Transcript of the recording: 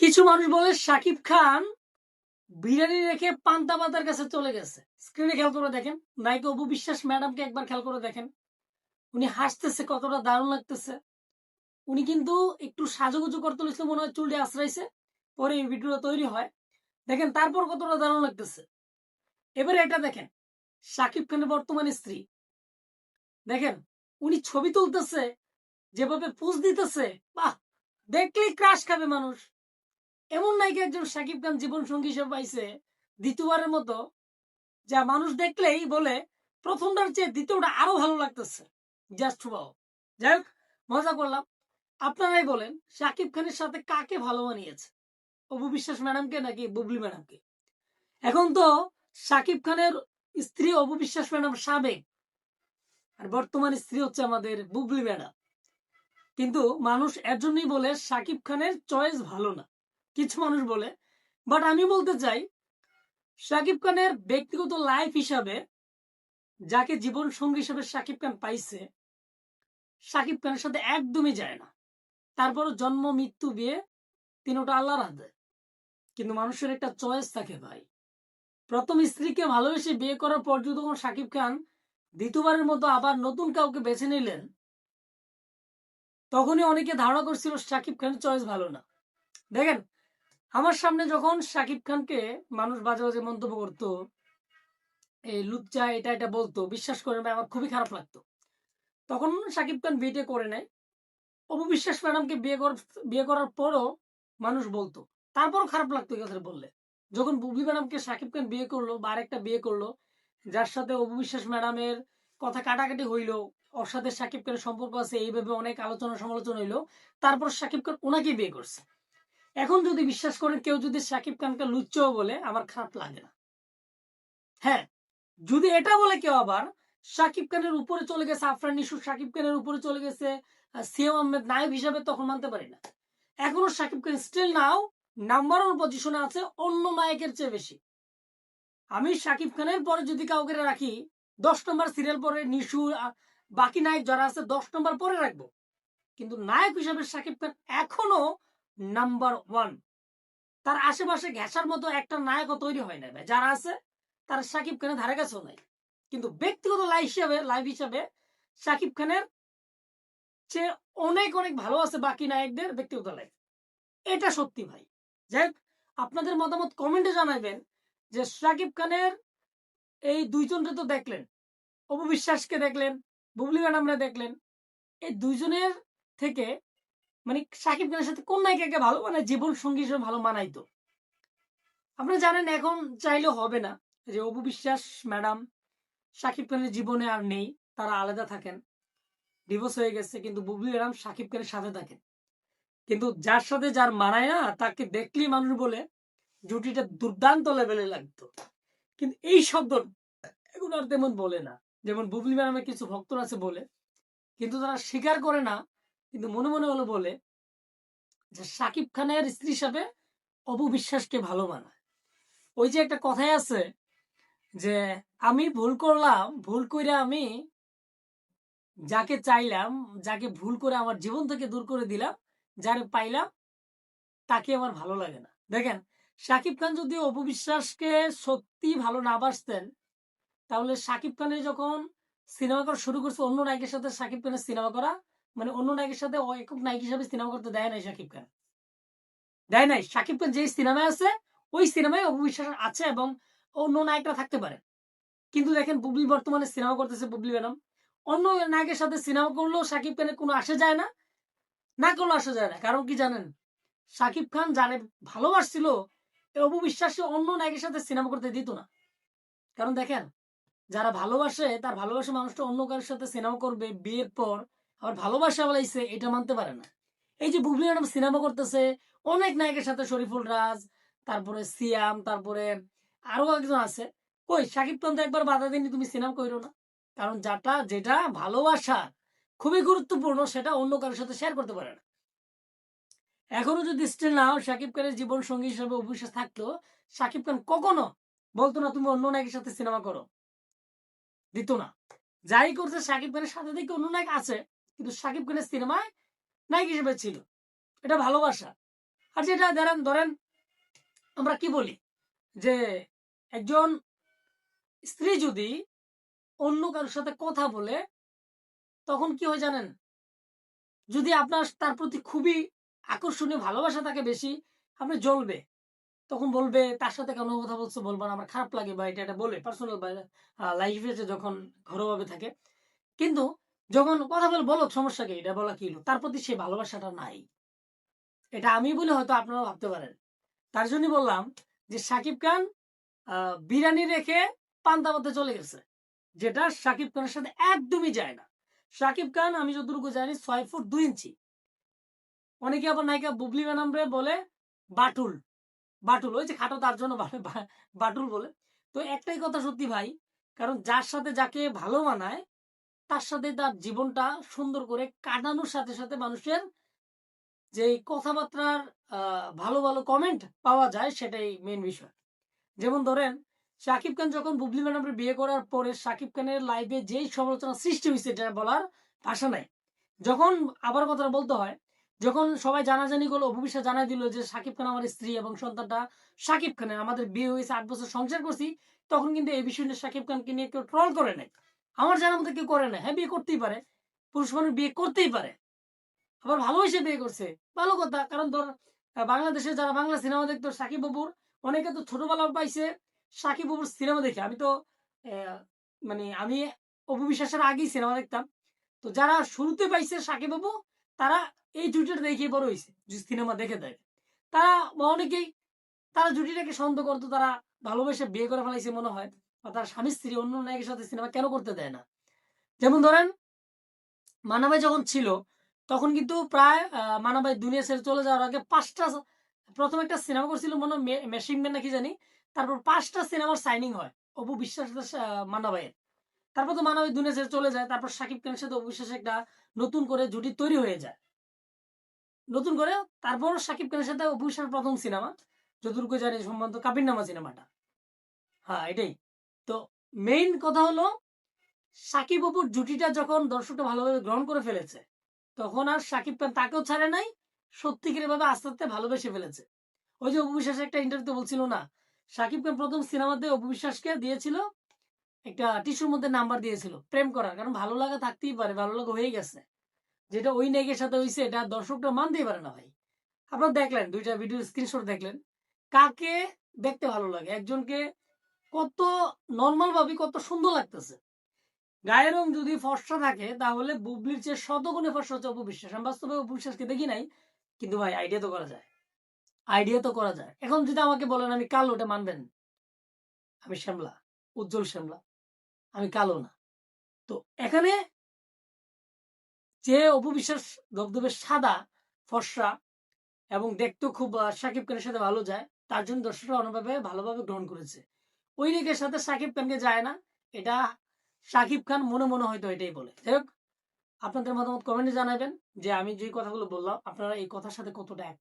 কিছু মানুষ বলে শাকিব খান বিরিয়ানি রেখে পান্তা ভাতের কাছে চলে গেছে। স্ক্রিনে খেয়াল করে দেখেন, নায়িকা অপু বিশ্বাস ম্যাডামকে একবার খেয়াল করে দেখেন, উনি হাসতেছে, কতটা দারুণ লাগতেছে। উনি কিন্তু একটু সাজুগুজু করতে হয়েছিল, মনে হয় চুলটি আশ্রাইছে, পরে এই ভিডিওটা তৈরি হয়। দেখেন তারপর কতটা দারুণ লাগতেছে। এবারে এটা দেখেন, শাকিব খানের বর্তমান স্ত্রী দেখেন, উনি ছবি তুলতেছে, যেভাবে পোজ দিতেছে, বাহ, দেখলেই ক্রাশ খাবে মানুষ। এমন নায়িকা একজন শাকিব খান জীবন সঙ্গী হিসেবে পাইছে দ্বিতীয়বারের মতো, যা মানুষ দেখলেই বলে প্রথমটার চেয়ে দ্বিতীয়টা আরো ভালো লাগতেছে। Just wow. যাই হোক, মজা করলাম। আপনারাই বলেন শাকিব খানের সাথে কাকে ভালো মানিয়েছে, অপু বিশ্বাস ম্যাডামকে নাকি বুবলি ম্যাডামকে? এখন তো শাকিব খানের স্ত্রী অপু বিশ্বাস ম্যাডাম সাবেক, আর বর্তমান স্ত্রী হচ্ছে আমাদের বুবলি ম্যাডাম। কিন্তু মানুষ এর জন্যই বলে শাকিব খানের চয়েস ভালো না, কিছু মানুষ বলে। বাট আমি বলতে চাই, শাকিব খানের ব্যক্তিগত লাইফ হিসাবে যাকে জীবন সঙ্গী হিসেবে শাকিব খান পাইছে, শাকিব খানের সাথে একদমই যায় না। তারপরও জন্ম মৃত্যু বিয়ে তিনোটা আল্লাহর হাতে। কিন্তু মানুষের একটা চয়েস থাকে ভাই। প্রথম স্ত্রীকে ভালোবেসে বিয়ে করার পর যখন শাকিব খান দ্বিতীয়বারের মতো আবার নতুন কাউকে বেছে নিলেন, তখনই অনেকে ধারণা করছিল শাকিব খানের চয়েস ভালো না। দেখেন, আমার সামনে যখন শাকিব খানকে মানুষ বাজে বাজে মন্তব্য করতো, এই লুচ্চা এটা এটা বলতো, বিশ্বাস করেন ভাই, আমার খুবই খারাপ লাগতো। তখন শাকিব খান বিয়ে করে নেয়। অপু বিশ্বাস ম্যাডামকে বিয়ে করার পরও মানুষ বলতো, তারপরও খারাপ লাগতো এই কথা বললে। যখন বুবলি ম্যাডামকে শাকিব খান বিয়ে করলো বা আরেকটা বিয়ে করলো, যার সাথে অপু বিশ্বাস ম্যাডামের কথা কাটাকাটি হইলো, ওর সাথে শাকিব খানের সম্পর্ক আছে, এইভাবে অনেক আলোচনা সমালোচনা হইলো, তারপর শাকিব খান ওনাকে বিয়ে করছে। এখন যদি বিশ্বাস করেন কেউ যদি শাকিব খানকে লুচ্চাও বলে, আমার খারাপ লাগে না। হ্যাঁ, যদি এটা বলে কেউ আবার শাকিব খানের উপরে চলে গেছে, আফরান নিশু শাকিব খানের উপরে চলে গেছে সিএম আহমেদ নায়ক হিসাবে, তখন মানতে পারি না। এখনো Shakib Khan still now number 1 পজিশনে আছে অন্য নায়কের চেয়ে বেশি। আমি শাকিব খানের পরে যদি কাউকে রাখি 10 নম্বর সিরিয়াল পরে নিশু, বাকি নায়ক যারা আছে 10 নম্বর পরে রাখবো, কিন্তু নায়ক হিসাবে শাকিব খান এখনো নাম্বার 1। তার আশেপাশে ঘেঁষার মতো একটা নায়কও তৈরি হয় না ভাই, যারা আছে তারা শাকিব খানের ধারে কাছেও নাই। কিন্তু ব্যক্তিগত লাইফ হিসাবে শাকিব খানের চেয়ে অনেক অনেক ভালো আছে বাকি নায়কদের ব্যক্তিগত লাইফ, এটা সত্যি ভাই। যাই হোক, আপনাদের মতামত কমেন্টে জানাবেন যে শাকিব খানের এই দুইজনকে তো দেখলেন, অপু বিশ্বাসকে দেখলেন, বুবলি ম্যাডামরা দেখলেন, এই দুইজনের থেকে মানে শাকিব খানের সাথে কোন নায়িকাকে ভালো মানে জীবন সঙ্গী হিসেবে ভালো মানাইতো? আপনারা জানেন এখন চাইলেও হবে না যে অপু বিশ্বাস ম্যাডাম শাকিব খানের জীবনে আর নেই, তারা আলাদা থাকেন, ডিভোর্স হয়ে গেছে। কিন্তু বুবলি ম্যাডাম শাকিব খানের সাথে থাকেন। কিন্তু যার সাথে যার মানায় না, তাকে দেখলেই মানুষ বলে জুটিটা দুর্দান্ত লেভেলে লাগতো। কিন্তু এই শব্দ এখন আর তেমন বলে না। যেমন বুবলি ম্যাডামের কিছু ভক্তরা আছে বলে, কিন্তু তারা স্বীকার করে না, কিন্তু মনে মনে হলো বলে যে শাকিব খানের স্ত্রী হিসাবে অপু বিশ্বাসকে ভালো মানায়। ওই যে একটা কথাই আছে যে আমি ভুল করলাম, ভুল করে আমি যাকে চাইলাম, যাকে ভুল করে আমার জীবন থেকে দূর করে দিলাম, যারে পাইলাম তাকে আমার ভালো লাগে না। দেখেন, শাকিব খান যদি অপু বিশ্বাসকে সত্যি ভালো না বাসতেন, তাহলে শাকিব খানের যখন সিনেমা করা শুরু করছে অন্য নায়কের সাথে শাকিব খানের সিনেমা করা, মানে অন্য নায়কের সাথে একক নায়ক হিসাবে সিনেমা করতে দেয় নাই শাকিব খান, দেয় নাই। শাকিব খান যে সিনেমায় আছে ওই সিনেমায় অপু বিশ্বাস আছে, এবং অন্য নায়করা থাকতে পারে। কিন্তু দেখেন বুবলি বর্তমানে সিনেমা করতেছে, বুবলি ম্যাডাম অন্য নায়কের সাথে সিনেমা করলেও শাকিব খানের কোনো আসে যায় না, না করলেও আসে যায় না। কারণ কি জানেন, শাকিব খান জানে ভালোবাসছিল অপু বিশ্বাসকে অন্য নায়কের সাথে সিনেমা করতে দিত না। কারণ দেখেন, যারা ভালোবাসে তার ভালোবাসা মানুষটা অন্য কারোর সাথে সিনেমা করবে বিয়ের পর, আবার ভালোবাসা বলাইছে এটা মানতে পারে না। এই যে বুবলি ম্যাডাম সিনেমা করতেছে অনেক নায়কের সাথে, শরীফুল রাজ, তারপরে সিয়াম, তারপরে আরো একজন আছে, কই শাকিব খান তো একবার বাধা দেয়নি তুমি সিনেমা করো না। কারণ যেটা ভালোবাসা খুবই গুরুত্বপূর্ণ, সেটা অন্য কারোর সাথে শেয়ার করতে পারে না। এখনো যদি স্টিল নাও শাকিব খানের জীবন সঙ্গী হিসেবে অবিশ্বাস থাকতো, শাকিব খান কখনো বলতো না তুমি অন্য নায়কের সাথে সিনেমা করো, দিত না। যাই করছে শাকিব খানের সাথে দেখে অন্য নায়ক আছে, কিন্তু শাকিব খানের সিনেমায় নায়ক হিসেবে ছিল, এটা ভালোবাসা। আর যেটা ধরেন ধরেন আমরা কি বলি যে একজন স্ত্রী যদি অন্য কারোর সাথে কথা বলে তখন কি হয় জানেন, যদি আপনার তার প্রতি খুবই আকর্ষণীয় ভালোবাসা থাকে বেশি, আপনি জ্বলবে, তখন বলবে তার সাথে কেন কথা বলছো, বলবা না আমার খারাপ লাগে বা এটা বলে পার্সোনাল লাইফে যখন ঘরোয়াভাবে থাকে। কিন্তু যখন কথা বলে বলো সমস্যা কি, এটা বলা কি হলো, তার প্রতি সেই ভালোবাসাটা নাই। এটা আমি বলে হয়তো আপনারা ভাবতে পারেন। তার জন্য বললাম যে সাকিব খান বিরিয়ানি রেখে পান্তা ভাতে চলে গেছে, যেটা সাকিব খানের সাথে একদমই যায় না। সাকিব খান আমি যতটুকু জানি 6 ফুট 2 ইঞ্চি। অনেকে আবার নায়িকা বুবলি ম্যাডামরে বলে বাটুল, বাটুল ওই যে খাটো তার জন্য বাটুল বলে। তো একটাই কথা সত্যি ভাই, কারণ যার সাথে যাকে ভালো মানায় তার সাথে তার জীবনটা সুন্দর করে কাটানোর সাথে সাথে মানুষের যে কথাবার্তার ভালো ভালো কমেন্ট পাওয়া যায় সেটাই মেন বিষয়। যেমন ধরেন শাকিব খান যখন বুবলি ম্যাডামের বিয়ে করার পরে শাকিব খানের লাইভে যেই সমালোচনা সৃষ্টি হয়েছে এটা বলার ভাষা নাই। যখন আবার কথাটা বলতে হয়, যখন সবাই জানাজানি করলো, অপু বিশ্বাস জানাই দিল যে শাকিব খান আমার স্ত্রী এবং সন্তানটা শাকিব খানের, আমাদের বিয়ে হয়েছে 8 বছর সংসার করছি, তখন কিন্তু এই বিষয়টা শাকিব খানকে নিয়ে কেউ ট্রল করে নাই। আমার জানার মধ্যে কেউ করে না। হ্যাঁ, বিয়ে করতেই পারে, পুরুষ মানুষ বিয়ে করতেই পারে, আবার ভালোবেসে বিয়ে করছে, ভালো কথা। কারণ ধর বাংলাদেশে যারা বাংলা সিনেমা দেখতো সাকিব বাবুর, অনেকে তো ছোটবেলা পাইছে সাকিব বাবুর সিনেমা দেখে। আমি তো মানে আমি অপু বিশ্বাসের আগেই সিনেমা দেখতাম। তো যারা শুরুতে পাইছে সাকিব বাবু, তারা এই জুটিটা দেখে বড় হয়েছে, যে সিনেমা দেখে দেয় তারা, বা অনেকেই তারা জুটিটাকে সন্দেহ করতো, তারা ভালোবেসে বিয়ে করে ফেলাইছে মনে হয়, বা তার স্বামী স্ত্রী অন্য নায়কের সাথে সিনেমা কেন করতে দেয় না। যেমন ধরেন মানাবাই যখন ছিল তখন কিন্তু প্রায় মানাবাই দুনিয়া ছেড়ে চলে যাওয়ার আগে 5টা, প্রথম একটা সিনেমা করছিল মনে হয় মেশিং ম্যান নাকি জানি, তারপর 5টা সিনেমার সাইনিং হয় অপু বিশ্বাস মানাবাইয়ের। তারপর তো মানাবাই দুনিয়া ছেড়ে চলে যায়, তারপর শাকিব খানের সাথে অপু বিশ্বাসের একটা নতুন করে জুটি তৈরি হয়ে যায়, নতুন করে। তারপর শাকিব খানের সাথে অপু বিশ্বাসের প্রথম সিনেমা যতটুকু জানি সম্ভবত কাবিননামা সিনেমাটা। হ্যাঁ এটাই। তো মেইন কথা হলো সাকিব অপুর জুটিটা যখন দর্শকটা ভালোভাবে গ্রহণ করে ফেলেছে, তখন আর সাকিব খান তাকেও ছাড়ে নাই, সত্যিকারের ভাবে আস্তে আস্তে ভালোবেসে ফেলেছে। ওই যে অপু বিশ্বাস একটা ইন্টারভিউতে বলছিল না, সাকিব খান প্রথম সিনেমাতে অপু বিশ্বাসকে দিয়েছিল একটা টিস্যুর মধ্যে নাম্বার দিয়েছিল প্রেম করার, কারণ ভালো লাগা থাকতেই পারে, ভালো লাগা হয়ে গেছে, যেটা ওই নায়কের সাথে হয়েছে এটা দর্শকরা মানতেই পারে না ভাই। আপনারা দেখলেন দুইটা ভিডিও স্ক্রিনশট দেখলেন, কাকে দেখতে ভালো লাগে, একজনকে কত নর্মাল ভাবে কত সুন্দর লাগতেছে। গায়ের রং যদি ফর্সা থাকে তাহলে বুবলির চেয়ে শতগুণে ফর্সা হচ্ছে অপু বিশ্বাস। আমি বাস্তবে অপু বিশ্বাসকে দেখি নাই, কিন্তু ভাই আইডিয়া তো করা যায়, আইডিয়া তো করা যায়। এখন যদি আমাকে বলেন আমি কালো, ওটা মানবেন? আমি শ্যামলা, উজ্জ্বল শ্যামলা, আমি কালো না। তো এখানে যে অপু বিশ্বাস ধবধবে সাদা ফর্সা এবং দেখতেও খুব শাকিব খানের সাথে ভালো যায়, তার জন্য দর্শকরা অন্যভাবে ভালোভাবে গ্রহণ করেছে। ওই রেখের সাথে শাকিব খানকে যায় না, এটা শাকিব খান মনে মনে হয়তো এটাই বলে। যাই হোক, আপনাদের মতামত কমেন্টে জানাবেন যে আমি যে কথাগুলো বললাম আপনারা এই কথার সাথে কতটা একমত।